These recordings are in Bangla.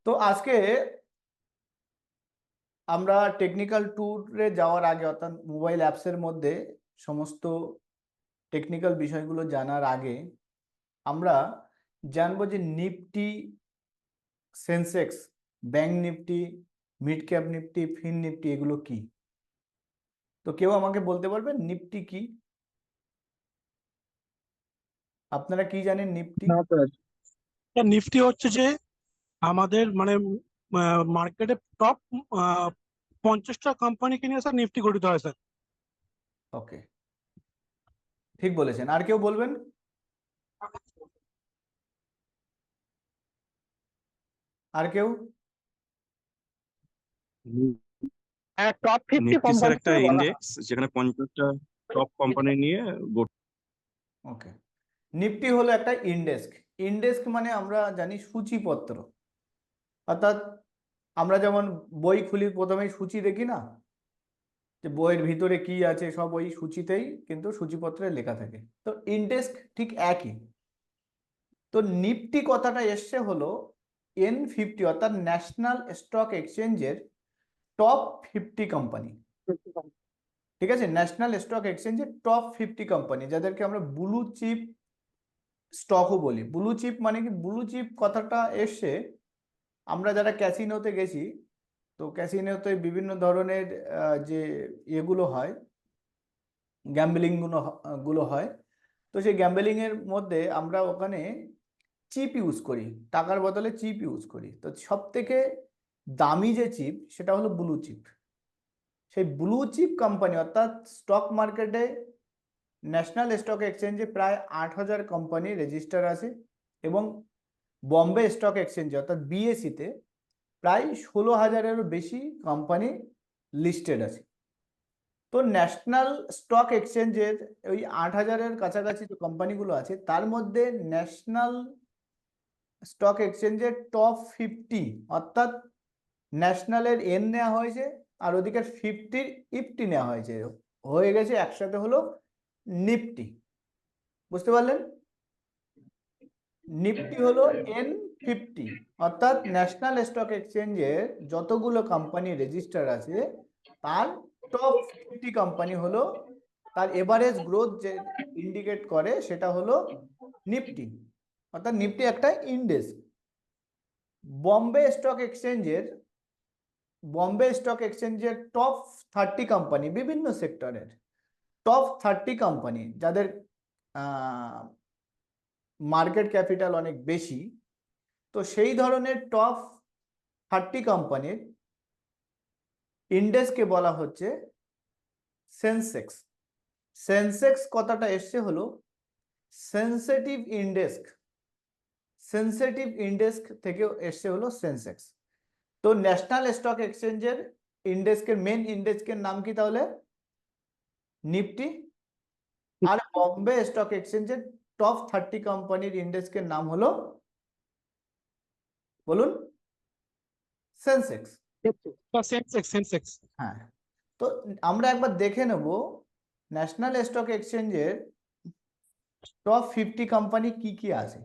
তো আজকে আমরা টেকনিক্যাল ট্যুরে যাওয়ার আগে অর্থাৎ মোবাইল অ্যাপসের মধ্যে সমস্ত টেকনিক্যাল বিষয়গুলো জানার আগে আমরা জানবো যে Nifty, Sensex, bank Nifty, mid cap Nifty, Fin Nifty এগুলো কি। তো কেউ আমাকে বলতে পারবেন নিফটি কি? আপনারা কি জানেন নিফটি? না স্যার, নিফটি হচ্ছে যে আমাদের মানে মার্কেটে টপ 50টা কোম্পানিকে নিয়ে স্যার নিফটি গঠিত হয় স্যার। ওকে, ঠিক বলেছেন। আর কেউ বলবেন? আর কেউ? টপ 50 নিফটি স্যার একটা কোম্পানিকে বলা হয়। ইন্ডেক্স যেখানে 50টা টপ কোম্পানি নিয়ে ওকে, নিফটি হলো একটা ইন্ডেক্স। ইন্ডেক্স মানে আমরা জানি সূচিপত্র, অর্থাৎ আমরা যেমন বই খুলি প্রথমেই সূচি দেখি না, যে বইয়ের ভিতরে কি আছে সব ওই সূচিতেই কিন্তু সূচিপত্রে লেখা থাকে। তো ইন্ডেক্স ঠিক একই। তো নিফটি কথাটা এসছে হলো N50 অর্থাৎ ন্যাশনাল স্টক এক্সচেঞ্জের টপ 50 কোম্পানি। ঠিক আছে, ন্যাশনাল স্টক এক্সচেঞ্জের টপ 50 কোম্পানি, যাদেরকে আমরা ব্লু চিপ স্টকও বলি। ব্লু চিপ মানে কি? ব্লু চিপ কথাটা এসছে, আমরা যারা ক্যাসিনোতে গেছি, তো ক্যাসিনোতে বিভিন্ন ধরনের যে এগুলো হয়, গ্যাম্বলিং গুলো হয়। তো সেই গ্যাম্বলিং এর মধ্যে আমরা ওখানে চিপ ইউজ করি, টাকার বদলে চিপ ইউজ করি। তো সব থেকে দামি যে চিপ সেটা হলো ব্লু চিপ। সেই ব্লু চিপ কোম্পানি অর্থাৎ স্টক মার্কেটে ন্যাশনাল স্টক এক্সচেঞ্জে প্রায় 8,000 কোম্পানি রেজিস্টার আছে, এবং বম্বে স্টক এক্সচেঞ্জে অর্থাৎ বিএসিতে প্রায় 16,000-এরও বেশি কোম্পানি লিস্টেড আছে। তো ন্যাশনাল স্টক এক্সচেঞ্জের ওই 8,000-এর কাছাকাছি যে কোম্পানিগুলো আছে, তার মধ্যে ন্যাশনাল স্টক এক্সচেঞ্জের টপ 50 অর্থাৎ ন্যাশনালের এন নেওয়া হয়েছে আর ওদিকে 50-র ইফটি নেওয়া হয়েছে, হয়ে গেছে একসাথে হলো নিফটি। বুঝতে পারলেন? নিফটি হলো N50 অর্থাৎ ন্যাশনাল স্টক এক্সচেঞ্জের যতগুলো কোম্পানি রেজিস্টার আছে তার টপ 50 কোম্পানি হলো, তার এভারেজ গ্রোথ যে ইন্ডিকেট করে সেটা হলো নিফটি। অর্থাৎ নিফটি একটা ইন্ডেক্স। বম্বে স্টক এক্সচেঞ্জের বম্বে স্টক এক্সচেঞ্জের টপ 30 কোম্পানি, বিভিন্ন সেক্টরের টপ 30 কোম্পানি যাদের মার্কেট ক্যাপিটাল অনেক বেশি, তো সেই ধরনের টপ 30 কোম্পানির ইন্ডেক্সকে বলা হচ্ছে সেন্সেক্স। সেন্সেক্স কথাটা এসছে হলো সেন্সিটিভ ইন্ডেক্স। সেন্সিটিভ ইন্ডেক্স থেকে এসছে হলো সেন্সেক্স। তো ন্যাশনাল স্টক এক্সচেঞ্জের ইন্ডেক্সের মেন ইন্ডেক্সের নাম কি তাহলে? নিফটি। আর বম্বে স্টক এক্সচেঞ্জের টপ 30 কোম্পানির ইন্ডেক্সের নাম হলো, বলুন? সেন্সেক্স। সেন্সেক্স। হ্যাঁ। তো আমরা একবার দেখে নেব ন্যাশনাল স্টক এক্সচেঞ্জের টপ 50 কোম্পানি কি কি আছে।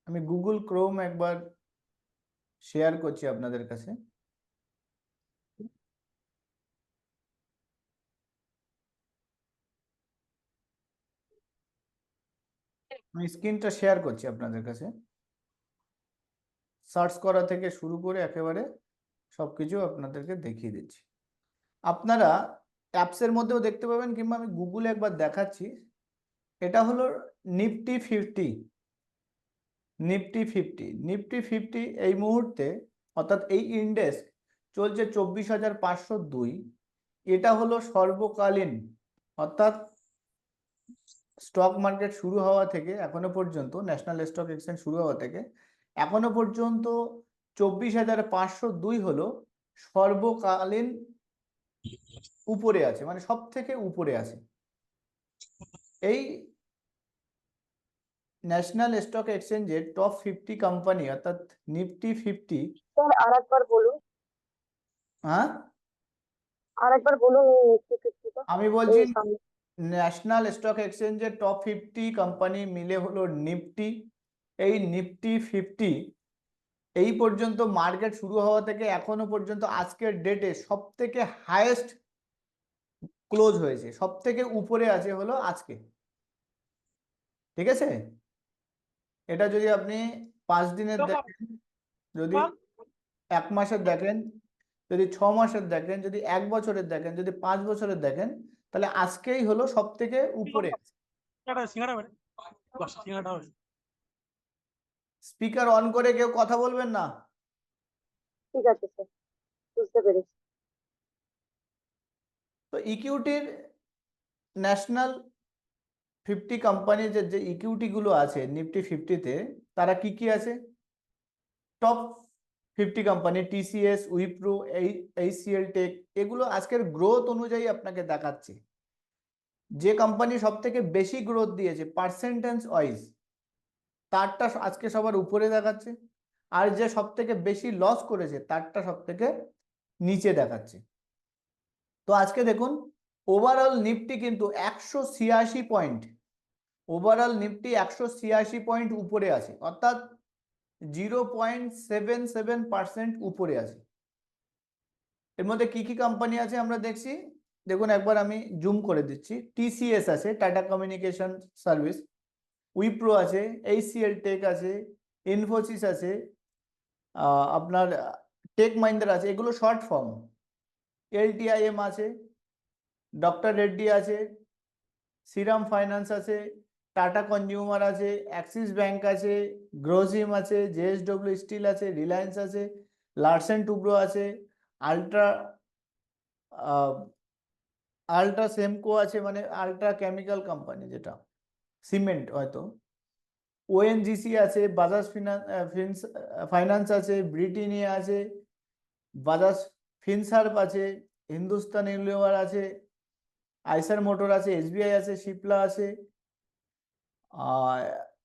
আমি গুগল ক্রোম একবার শেয়ার করছি আপনাদের কাছে। আমি স্ক্রিনটা শেয়ার করছি আপনাদের কাছে। সার্চ করা থেকে শুরু করে একেবারে সবকিছু আপনাদেরকে দেখিয়ে দিচ্ছি। আপনারা অ্যাপসের মধ্যেও দেখতে পাবেন, কিংবা আমি গুগলে একবার দেখাচ্ছি। এটা হলো নিফটি 50। নিফটি 50 এই মুহূর্তে অর্থাৎ এই ইন্ডেক্স চলছে 24,502। এটা হলো সর্বকালীন, অর্থাৎ স্টক মার্কেট শুরু হওয়া থেকে এখনো পর্যন্ত, ন্যাশনাল স্টক এক্সচেঞ্জ শুরু হওয়া থেকে এখনো পর্যন্ত 24,502 হলো সর্বকালীন উপরে আছে, মানে সব থেকে উপরে আছে এই ন্যাশনাল স্টক এক্সচেঞ্জের টপ 50 কোম্পানি অর্থাৎ নিফটি 50। স্যার আরেকবার বলুন, হ্যাঁ, আরেকবার বলুন নিফটি 50টা আমি এই বলছি সামনে। ন্যাশনাল স্টক এক্সচেঞ্জের টপ 50 কোম্পানি মিলে হলো নিফটি। এই নিফটি 50 এই পর্যন্ত মার্কেট শুরু হওয়া থেকে এখনো পর্যন্ত আজকের ডেটে সব থেকে হাইয়েস্ট ক্লোজ হয়েছে, সব থেকে উপরে আছে হলো আজকে। ঠিক আছে, এটা যদি আপনি 5 দিনের দেখেন, যদি 1 মাসের দেখেন, যদি 6 মাসের দেখেন, যদি 1 বছরের দেখেন, যদি 5 বছরের দেখেন, তাহলে আজকেই হলো সব থেকে উপরে আছে। স্পিকার অন করে কেউ কথা বলবেন না। ঠিক আছে স্যার, বুঝতে পেরেছি। তো ইকুইটির ন্যাশনাল 50 কোম্পানির যে ইকুইটি গুলো আছে নিফটি 50-তে, তারা কি কি আছে? Top 50 company TCS, Wipro, HCL tech, এগুলো আজকের গ্রোথ অনুযায়ী আপনাকে দেখাচ্ছে। যে কোম্পানি সব থেকে বেশি গ্রোথ দিয়েছে পার্সেন্টেজ ওয়াইজ, তারটা আজকে সবার উপরে দেখাচ্ছে, আর যে সব থেকে বেশি লস করেছে তারটা সব থেকে নিচে দেখাচ্ছে। তো আজকে দেখুন ওভারঅল নিফটি কিন্তু 186 পয়েন্ট, ওভারঅল নিফটি 186 পয়েন্ট উপরে আছে, অর্থাৎ 0.77% উপরে আছে। এর মধ্যে কি কি কোম্পানি আছে আমরা দেখছি, দেখুন একবার আমি জুম করে দিচ্ছি। টিসিএস আছে, টাটা কমিউনিকেশন সার্ভিস, উইপ্রো আছে, এইচসিএল টেক আছে, ইনফোসিস আছে, আপনার টেক মাহিন্দ্রা আছে, এগুলো শর্ট ফর্ম। এলটিআইএম আছে, ডক্টর রেড্ডি আছে, শ্রীরাম ফাইন্যান্স আছে, টাটা কনজিউমার আছে, অ্যাক্সিস ব্যাংক আছে, গ্রোজিম আছে, জেএসডব্লিউ স্টিল আছে, রিলায়েন্স আছে, লার্সেন টুব্রো আছে, আল্ট্রা আল্ট্রা সেমকো আছে, মানে আল্ট্রা কেমিক্যাল কোম্পানি যেটা সিমেন্ট হয়তো, ওএনজিসি আছে, বাজাজ ফাইন্যান্স আছে, ব্রিটানিয়া আছে, বাজাজ ফিনসার্ভ আছে, হিন্দুস্তান ইউনিলিভার আছে, আইসার মোটর আছে, এসবিআই আছে, শিপলা আছে,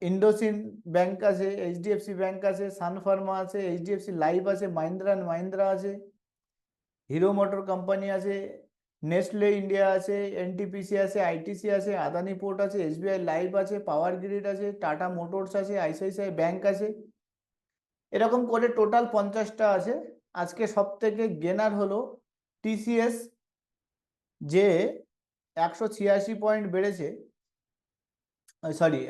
ইন্ডোসিন ব্যাংক আছে, এইচডিএফসি ব্যাংক আছে, সান ফার্মা আছে, এইচডিএফসি লাইফ আছে, মাহিন্দ্রা অ্যান্ড মাহিন্দ্রা আছে, হিরো মোটর কোম্পানি আছে, নেসলে ইন্ডিয়া আছে, এনটিপিসি আছে, আইটিসি আছে, আদানি পোর্ট আছে, এসবিআই লাইফ আছে, পাওয়ার গ্রিড আছে, টাটা মোটরস আছে, আইসিআইসিআই ব্যাংক আছে, এরকম করে টোটাল 50টা আছে। আজকে সব থেকে গেনার হলো টিসিএস, যে 186 পয়েন্ট বেড়েছে, সরি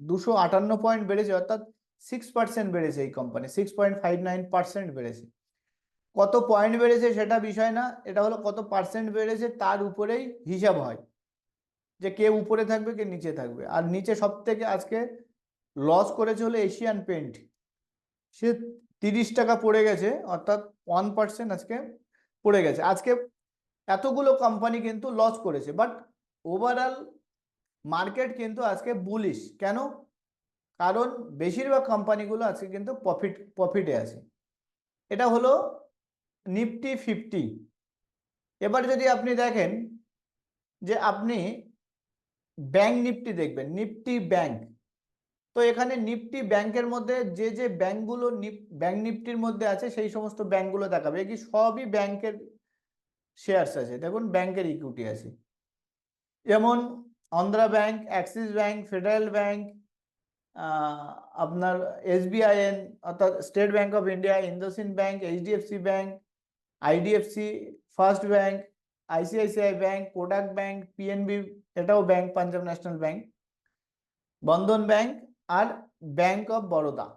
258 পয়েন্ট বেড়েছে, অর্থাৎ 6% বেড়েছে এই কোম্পানি, 6.59% বেড়েছে। কত পয়েন্ট বেড়েছে সেটা বিষয় না, এটা হলো কত পার্সেন্ট বেড়েছে তার উপরেই হিসাব হয়, যে কে উপরে থাকবে কে নিচে থাকবে। আর নিচে সব থেকে আজকে লস করেছে হলো এশিয়ান পেন্ট, সে 30 টাকা পড়ে গেছে, অর্থাৎ 1% আজকে পড়ে গেছে। আজকে এতগুলো কোম্পানি কিন্তু লস করেছে, বাট ওভারঅল মার্কেট কিন্তু আজকে বুলিশ। কেন? কারণ বেশিরভাগ কোম্পানিগুলো আজকে কিন্তু প্রফিটে আছে। এটা হলো নিফটি 50। এবার যদি আপনি দেখেন যে আপনি ব্যাংক নিফটি দেখবেন, নিফটি ব্যাংক, তো এখানে নিফটি ব্যাংকের মধ্যে যে যে ব্যাংকগুলো ব্যাংক নিফটির মধ্যে আছে সেই সমস্ত ব্যাংকগুলো দেখাবে, কি সবই ব্যাংকের শেয়ারস আছে। দেখুন ব্যাংকের ইকুইটি আছে, যেমন Andhra bank, Axis bank, Federal bank, আপনার এসবিআইএন অর্থাৎ State Bank of India, IndusInd bank, HDFC bank, IDFC first bank, ICICI bank, Kotak bank, PNB এটাও bank, Punjab national bank, Bandhan bank আর ব্যাংক অফ বরোদা,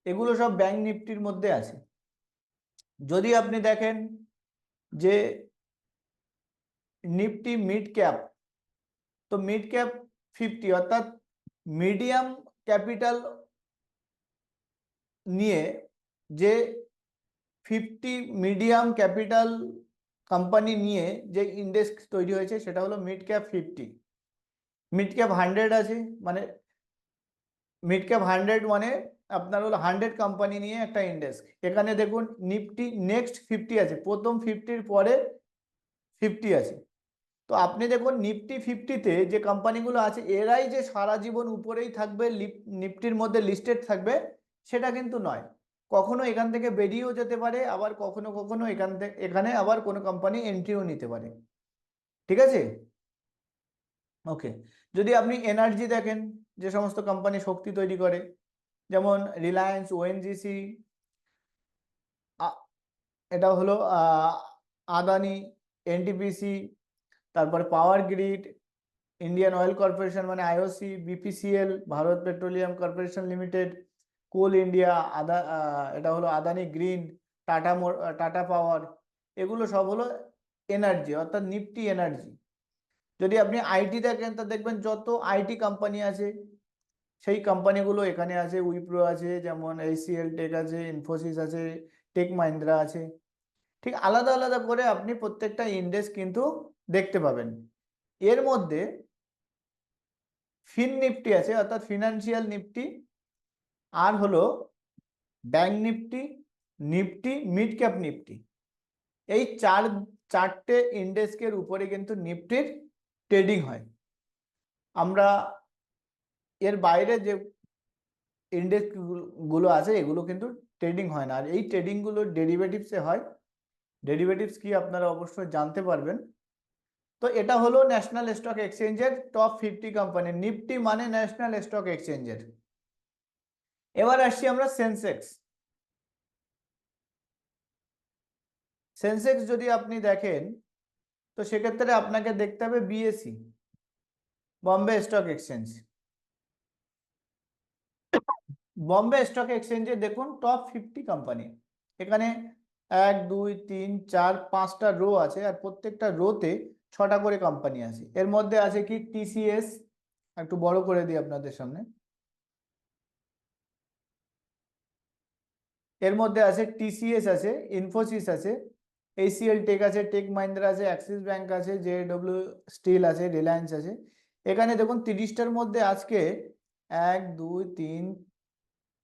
এগুলো সব ব্যাংক নিফটির মধ্যে আছে। যদি আপনি দেখেন যে নিফটি মিড ক্যাপ, তো মিড ক্যাপ 50 অর্থাৎ মিডিয়াম ক্যাপিটাল নিয়ে যে 50 মিডিয়াম ক্যাপিটাল কোম্পানি নিয়ে যে ইন্ডেক্স তৈরি হয়েছে সেটা হলো মিড ক্যাপ 50। মিড ক্যাপ 100 আছে, মানে মিড ক্যাপ 100 মানে আপনার হলো 100 কোম্পানি নিয়ে একটা ইন্ডেক্স। এখানে দেখুন নিফটি নেক্সট 50 আছে, প্রথম 50-র পরে 50 আছে। তো আপনি দেখুন নিফটি 50-তে যে কোম্পানিগুলো আছে এরাই যে সারা জীবন উপরেই থাকবে, নিফটির মধ্যে লিস্টেড থাকবে, সেটা কিন্তু নয়। কখনো এখান থেকে বেরিয়েও যেতে পারে, আবার কখনো কখনো এখানে আবার কোনো কোম্পানি এন্ট্রিও নিতে পারে। ঠিক আছে, ওকে, যদি আপনি এনার্জি দেখেন, যে সমস্ত কোম্পানি শক্তি তৈরি করে, যেমন রিলায়েন্স, ওএনজিসি, এটা হলো আদানি, এনটিপিসি, তারপরে power grid, Indian oil corporation মানে IOC, BPCL, Bharat petroleum corporation limited, coal India, এটা হলো আদানি গ্রিন, টাটা পাওয়ার, এগুলো সব হলো এনার্জি, অর্থাৎ নিফটি এনার্জি। যদি আপনি আইটি দেখেন তা দেখবেন যত আইটি কোম্পানি আছে সেই কোম্পানিগুলো এখানে আছে, উইপ্রো আছে, যেমন এইচসিএল টেক আছে, ইনফোসিস আছে, টেক মাহিন্দ্রা আছে। ঠিক আলাদা আলাদা করে আপনি প্রত্যেকটা ইন্ডেক্স কিন্তু দেখতে পাবেন। এর মধ্যে ফিন নিফটি আছে, অর্থাৎ ফিনান্সিয়াল নিফটি, আর হলো bank Nifty, Nifty mid cap Nifty. এই চারটে ইন্ডেক্সের উপরে কিন্তু নিফটির ট্রেডিং হয়। আমরা এর বাইরে যে ইন্ডেক্স গুলো আছে এগুলো কিন্তু ট্রেডিং হয় না, আর এই ট্রেডিং গুলো ডেরিভেটিভসে হয়। ডেরিভেটিভস কি আপনারা অবশ্যই জানতে পারবেন। তো এটা হলো ন্যাশনাল স্টক এক্সচেঞ্জের টপ 50 কোম্পানি, নিফটি মানে ন্যাশনাল স্টক এক্সচেঞ্জের। এবার আসছি আমরা সেন্সেক্স। সেন্সেক্স যদি আপনি দেখেন তো সেক্ষেত্রে আপনাকে দেখতে হবে BSC, Bombay stock exchange. Bombay stock এক্সচেঞ্জে দেখুন টপ 50 কোম্পানি, এখানে 1 2 3 4 5টা রো আছে, আর প্রত্যেকটা রোতে 6টা করে কোম্পানি আছে। এর মধ্যে আছে কি টিসিএস, একটু বড় করে দিই আপনাদের সামনে। এর মধ্যে আছে টিসিএস আছে, ইনফোসিস আছে, এইচসিএল টেক আছে, টেক মাহিন্দ্রা আছে, অ্যাক্সিস ব্যাংক আছে, জেডব্লিউ স্টিল আছে, রিলায়েন্স আছে। এখানে দেখুন 30টার মধ্যে আজকে 1 2 3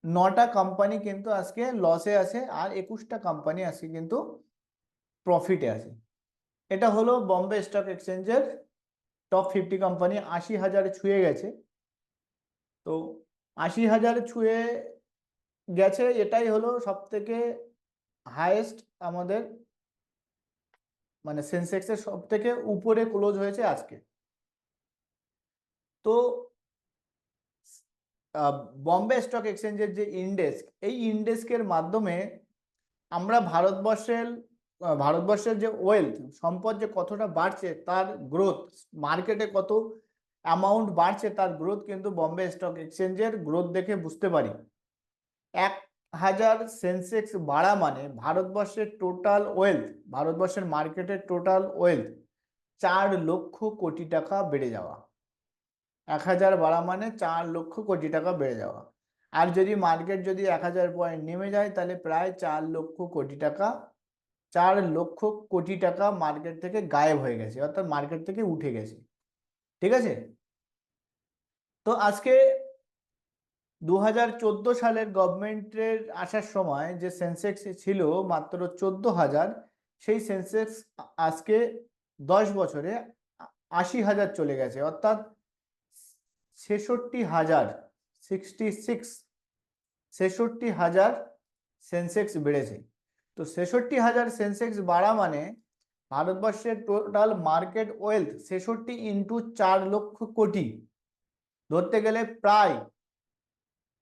9টা কোম্পানি কিন্তু আজকে লসে আছে, আর 21টা কোম্পানি আজকে কিন্তু প্রফিটে আছে। এটা হলো বম্বে স্টক এক্সচেঞ্জের টপ 50 কোম্পানি। 80,000 ছুঁয়ে গেছে। তো 80,000 ছুঁয়ে গেছে, এটাই হলো সব থেকে হাইয়েস্ট আমাদের, মানে সেন্সেক্সের সব থেকে উপরে ক্লোজ হয়েছে আজকে। তো বম্বে স্টক এক্সচেঞ্জের যে ইন্ডেক্স, এই ইন্ডেক্সের মাধ্যমে আমরা ভারতবর্ষের যে ওয়েলথ, সম্পদ যে কতটা বাড়ছে, তার গ্রোথ, মার্কেটে কত অ্যামাউন্ট বাড়ছে তার গ্রোথ কিন্তু বম্বে স্টক এক্সচেঞ্জের গ্রোথ দেখে বুঝতে পারি। 1,000 সেন্সেক্স বাড়া মানে ভারতবর্ষের টোটাল ওয়েলথ, ভারতবর্ষের মার্কেটের টোটাল ওয়েলথ 4 লক্ষ কোটি টাকা বেড়ে যাওয়া। 1,000 বাড়া মানে 4 লক্ষ কোটি টাকা বেড়ে যাওয়া। আর যদি মার্কেট যদি 1,000 পয়েন্ট নেমে যায় তাহলে প্রায় 4 লক্ষ কোটি টাকা, 4 লক্ষ কোটি টাকা মার্কেট থেকে গায়েব হয়ে গেছে, অর্থাৎ মার্কেট থেকে উঠে গেছে। ঠিক আছে। তো আজকে 2014 সালের গভর্নমেন্টের আসার সময় যে সেন্সেক্স ছিল মাত্র 14,000, সেই সেন্সেক্স আজকে 10 বছরে 80,000 চলে গেছে, অর্থাৎ 66,000, 66,000 সেন্সেক্স বেড়েছে। তো 66,000 সেন্সেক্স বাড়া মানে ভারতবর্ষের total market wealth 66 into 4 lakh crore, ধরতে গেলে প্রায়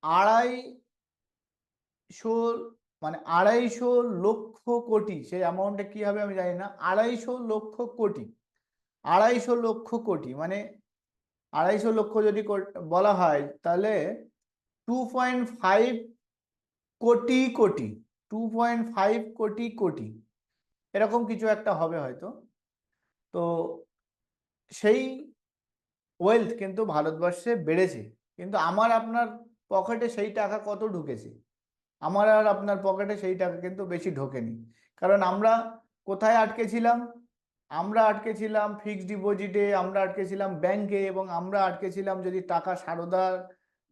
250, মানে 250 লক্ষ কোটি। সেই অ্যামাউন্টটা কি হবে আমি জানি না। 250 লক্ষ কোটি, 250 লক্ষ কোটি মানে 250 লক্ষ যদি বলা হয় তাহলে 2.5 কোটি কোটি, 2.5 কোটি কোটি, এরকম কিছু একটা হবে হয়তো। তো সেই ওয়েলথ কিন্তু ভারতবর্ষে বেড়েছে, কিন্তু আমার আপনার পকেটে সেই টাকা কত ঢুকেছে? আমার আর আপনার পকেটে সেই টাকা কিন্তু বেশি ঢোকেনি। কারণ আমরা কোথায় আটকে ছিলাম? আমরা আটকে ছিলাম ফিক্সড ডিপোজিটে, আমরা আটকে ছিলাম ব্যাংকে, এবং আমরা আটকে ছিলাম যদি টাকা সারদার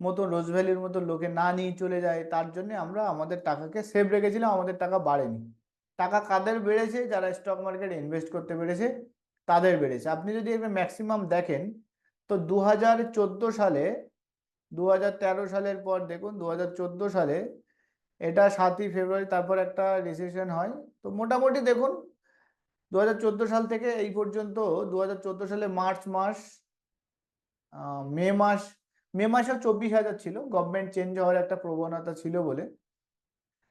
মতো, রোজ ভ্যালির মতো লোকে না নিয়ে চলে যায়, তার জন্য আমরা আমাদের টাকাকে সেভ রেখেছিলাম, আমাদের টাকা বাড়েনি। টাকা কাদের বেড়েছে? যারা স্টক মার্কেটে ইনভেস্ট করতে পেরেছে তাদের বেড়েছে। আপনি যদি এখানে ম্যাক্সিমাম দেখেন তো 2014 সালে, 2013 সালের পর দেখুন 2014 সালে, এটা 7ই ফেব্রুয়ারি, তারপর একটা রিসেশন হয়। তো মোটামুটি দেখুন 2014 সাল থেকে এই পর্যন্ত, 2014 সালে মার্চ মাস মে মাসেও 24,000 ছিল, গভর্নমেন্ট চেঞ্জ হওয়ার একটা প্রবণতা ছিল বলে।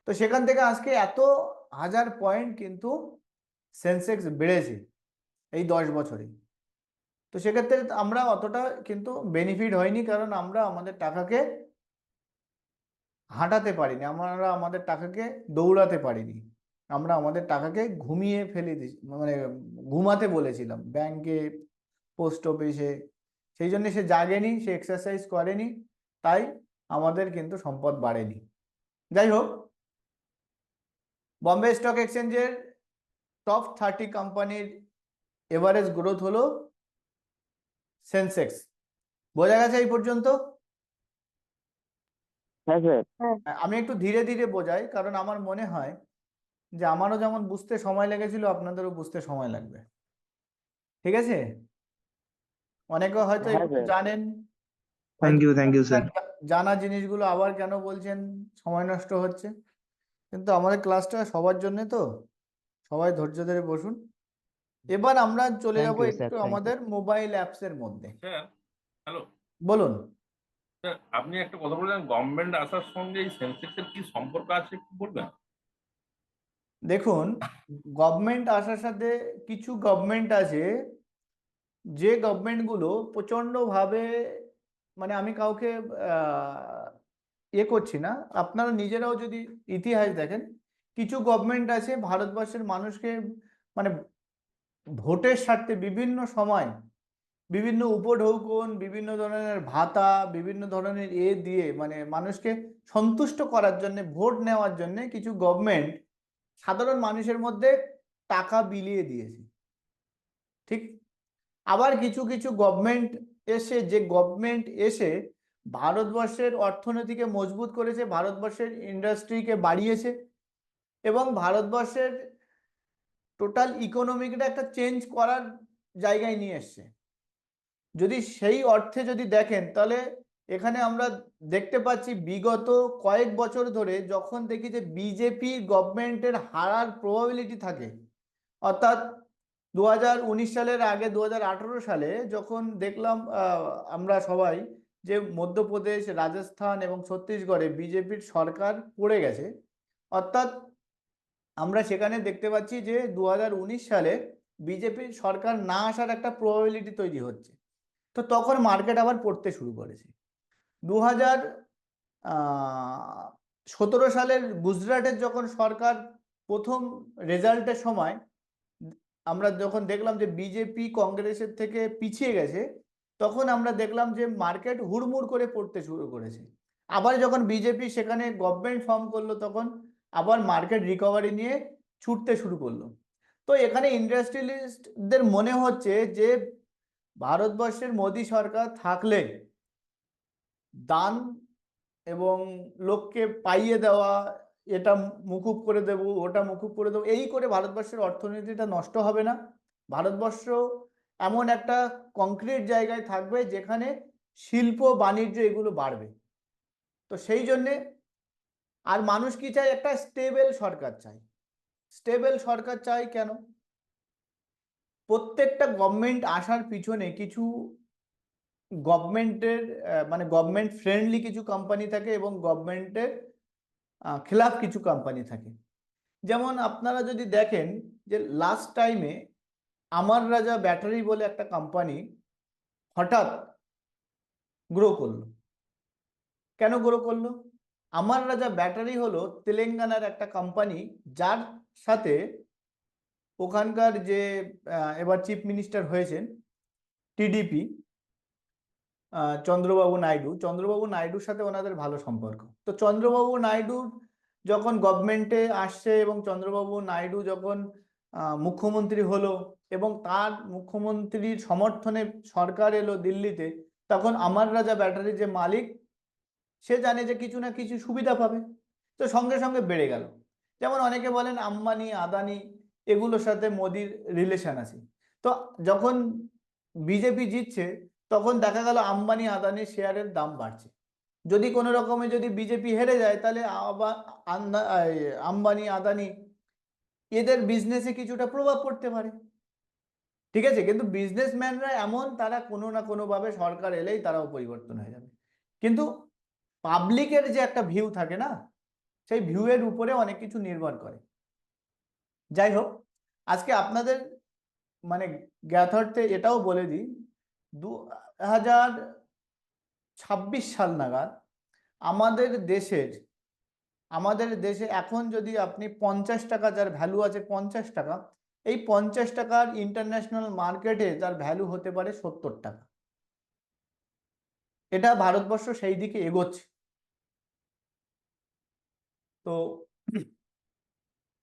তো সেখান থেকে আজকে এত হাজার পয়েন্ট কিন্তু সেন্সেক্স বেড়েছে এই 10 বছরে। তো সেক্ষেত্রে আমরা অতটা কিন্তু বেনিফিট হয়নি, কারণ আমরা আমাদের টাকাকে হাঁটাতে পারিনি, আমরা আমাদের টাকাকে দৌড়াতে পারিনি, আমরা আমাদের টাকাকে ঘুমিয়ে ফেলে দিই, মানে ঘুমাতে বলেছিলাম ব্যাংকে, পোস্ট অফিসে। সেই জন্য সে জাগেনি, সে এক্সারসাইজ করেনি, তাই আমাদের কিন্তু সম্পদ বাড়েনি। যাই হোক, বম্বে স্টক এক্সচেঞ্জের টপ 30 কোম্পানির এভারেজ গ্রোথ হলো সেন্সেক্স। বোঝা গেছে এই পর্যন্ত? হ্যাঁ স্যার। আমি একটু ধীরে ধীরে বোঝাই, কারণ আমার মনে হয় যে আমারও যেমন বুঝতে সময় লেগেছিল, আপনাদেরও বুঝতে সময় লাগবে। ঠিক আছে? অনেকে হয়তো হ্যাঁ একটু স্যার। জানেন, থ্যাংক ইউ স্যার। জানা জিনিসগুলো আবার কেন বলছেন সময় নষ্ট হচ্ছে, কিন্তু আমাদের ক্লাসটা সবার জন্য, তো সবাই ধৈর্য ধরে বসুন। এবার আমরা চলে Thank যাব you, sir. একটু Thank you. আমাদের মোবাইল অ্যাপস এর মধ্যে। স্যার, হ্যালো বলুন। স্যার, আপনি একটা কথা বললেন গভর্নমেন্ট আসার সঙ্গে এই সেন্সেক্সের কি সম্পর্ক আছে একটু বলবেন? দেখুন, গভর্নমেন্ট আসার সাথে কিছু গভর্নমেন্ট আছে, যে গভর্নমেন্টগুলো প্রচণ্ডভাবে, মানে আমি কাউকে করছি না, আপনারা নিজেরাও যদি ইতিহাস দেখেন, কিছু গভর্নমেন্ট আছে ভারতবর্ষের মানুষকে মানে ভোটের স্বার্থে বিভিন্ন সময় বিভিন্ন উপঢৌকন, বিভিন্ন ধরনের ভাতা, বিভিন্ন ধরনের দিয়ে মানে মানুষকে সন্তুষ্ট করার জন্য, ভোট নেওয়ার জন্য কিছু গভর্নমেন্ট সাধারণ মানুষের মধ্যে টাকা বিলিয়ে দিয়েছে। ঠিক। আবার কিছু কিছু গভর্নমেন্ট এসে ভারতবর্ষের অর্থনীতিকে মজবুত করেছে, ভারতবর্ষের ইন্ডাস্ট্রিকে বাড়িয়েছে, এবং ভারতবর্ষের টোটাল ইকোনমিকটা একটা চেঞ্জ করার জায়গায় নিয়ে এসছে। যদি সেই অর্থে যদি দেখেন, তাহলে এখানে আমরা দেখতে পাচ্ছি বিগত কয়েক বছর ধরে যখন দেখি যে বিজেপি গভর্নমেন্টের হারার প্রবাবিলিটি থাকে, অর্থাৎ 2019 সালের আগে 2018 সালে যখন দেখলাম আমরা সবাই যে মধ্যপ্রদেশ, রাজস্থান এবং ছত্তিশগড়ে বিজেপির সরকার পড়ে গেছে, অর্থাৎ আমরা সেখানে দেখতে পাচ্ছি যে 2019 সালে বিজেপির সরকার না আসার একটা প্রবাবিলিটি তৈরি হচ্ছে। তো তখন মার্কেট আবার পড়তে শুরু করেছে। 2017 সালের গুজরাটের যখন সরকার প্রথম রেজাল্টের সময় আমরা যখন দেখলাম যে বিজেপি কংগ্রেসের থেকে পিছিয়ে গেছে, তখন আমরা দেখলাম যে মার্কেট হুড়মুড় করে পড়তে শুরু করেছে। আবার যখন বিজেপি সেখানে গভর্নমেন্ট ফর্ম করলো, তখন আবার মার্কেট রিকভারি নিয়ে ছুটতে শুরু করলো। তো এখানে ইন্ডাস্ট্রিয়ালিস্টদের মনে হচ্ছে যে ভারতবর্ষের মোদী সরকার থাকলে দান এবং লোককে পাইয়ে দেওয়া, এটা মুকুব করে দেব, ওটা মুকুব করে দেবো, এই করে ভারতবর্ষের অর্থনীতিটা নষ্ট হবে না। ভারতবর্ষ এমন একটা কংক্রিট জায়গায় থাকবে যেখানে শিল্প বাণিজ্য এগুলো বাড়বে। তো সেই জন্যে আর মানুষ কি চায়? একটা স্টেবল সরকার চাই। স্টেবল সরকার চাই কেন? প্রত্যেকটা গভর্নমেন্ট আসার পিছনে কিছু গভর্নমেন্টের মানে গভর্নমেন্ট ফ্রেন্ডলি কিছু কোম্পানি থাকে এবং গভর্নমেন্টের খেলাফ কিছু কোম্পানি থাকে। যেমন আপনারা যদি দেখেন যে লাস্ট টাইমে আমার রাজা ব্যাটারি বলে একটা কোম্পানি হঠাৎ গ্রো করলো। কেন গ্রো করলো? আমার রাজা ব্যাটারি হলো তেলেঙ্গানার একটা কোম্পানি, যার সাথে ওখানকার যে এবার চিফ মিনিস্টার হয়েছেন টিডিপি, চন্দ্রবাবু নাইডুর সাথে ওনাদের ভালো সম্পর্ক। তো চন্দ্রবাবু নাইডুর যখন গভর্নমেন্টে আসছে এবং চন্দ্রবাবু নাইডু যখন মুখ্যমন্ত্রী হলো এবং তার মুখ্যমন্ত্রীর সমর্থনে সরকার এলো দিল্লিতে, তখন আমার রাজা ব্যাটারির যে মালিক, সে জানে যে কিছু না কিছু সুবিধা পাবে, তো সঙ্গে সঙ্গে বেড়ে গেল। যেমন অনেকে বলেন আম্বানি, আদানি এগুলোর সাথে মোদির রিলেশন আছে। তো যখন বিজেপি জিতছে, তখন দেখা গেল আম্বানি আদানির শেয়ারের দাম বাড়ছে। যদি কোনো রকমে যদি বিজেপি হেরে যায়, তাহলে আবার আম্বানি আদানি এদের বিজনেসে কিছুটা প্রভাব পড়তে পারে। ঠিক আছে, কিন্তু বিজনেসম্যানরা এমন, তারা কোনো না কোনো ভাবে সরকার এলেই তারাও পরিবর্তন হয়ে যাবে, কিন্তু পাবলিকের যে একটা ভিউ থাকে না, সেই ভিউয়ের উপরে অনেক কিছু নির্ভর করে। যাই হোক, আজকে আপনাদের মানে জ্ঞাতার্থে এটাও বলে দিই, 2026 সাল নাগাদ আমাদের দেশে এখন যদি আপনি 50 টাকা, যার ভ্যালু আছে 50 টাকা, এই 50 টাকার ইন্টারন্যাশনাল মার্কেটে তার ভ্যালু হতে পারে 70 টাকা। এটা ভারতবর্ষ সেই দিকে এগোচ্ছে। তো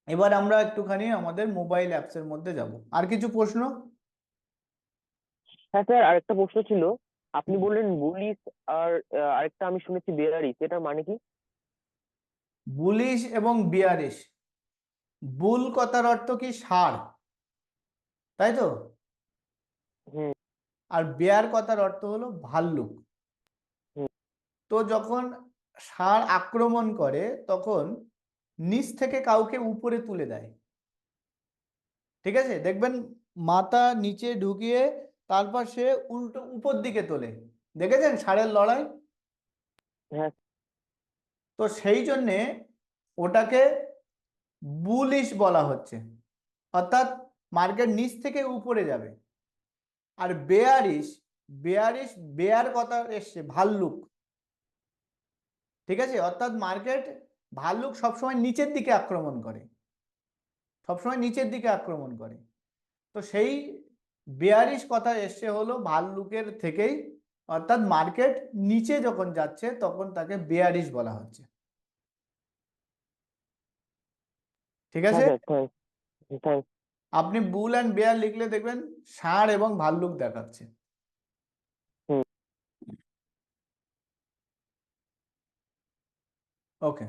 এবার আমরা একটুখানি আমাদের মোবাইল অ্যাপসের মধ্যে যাব। আর কিছু প্রশ্ন? হ্যাঁ স্যার, আরেকটা প্রশ্ন ছিল। আপনি বললেন বুলিশ আর আরেকটা আমি শুনেছি বেয়ারিশ, এটার মানে কি? বুলিশ এবং বিয়ারিশ। বুল কথার অর্থ কি? ষাঁড়, তাই তো? হুম। আর বেয়ার কথার অর্থ হলো ভাল্লুক। হুম। তো যখন ষাঁড় আক্রমণ করে তখন নিচ থেকে কাউকে উপরে তুলে দেয়, ঠিক আছে? দেখবেন মাথা নিচে ঢুকিয়ে তারপর সে উল্টো উপর দিকে তোলে, দেখেছেন ষাঁড়ের লড়াই? হ্যাঁ। তো সেই জন্যে ওটাকে বুলিশ বলা হচ্ছে, অর্থাৎ মার্কেট নিচ থেকে উপরে যাবে। আর বেয়ারিশ, বেয়ার কথা এসছে ভাল্লুক, ঠিক আছে? অর্থাৎ মার্কেট, ভাল্লুক সবসময় নিচের দিকে আক্রমণ করে, সবসময় নিচের দিকে আক্রমণ করে। তো সেই বেয়ারিশ কথা এসছে হলো ভাল্লুকের থেকেই, অর্থাৎ মার্কেট নিচে যখন যাচ্ছে তখন তাকে বেয়ারিশ বলা হচ্ছে, ঠিক হ্যাঁ আছে? Sir, thank. আপনি বুল অ্যান্ড বেয়ার লিখলে দেখবেন ষাঁড় এবং ভাল্লুক দেখাচ্ছে। হুম। ওকে।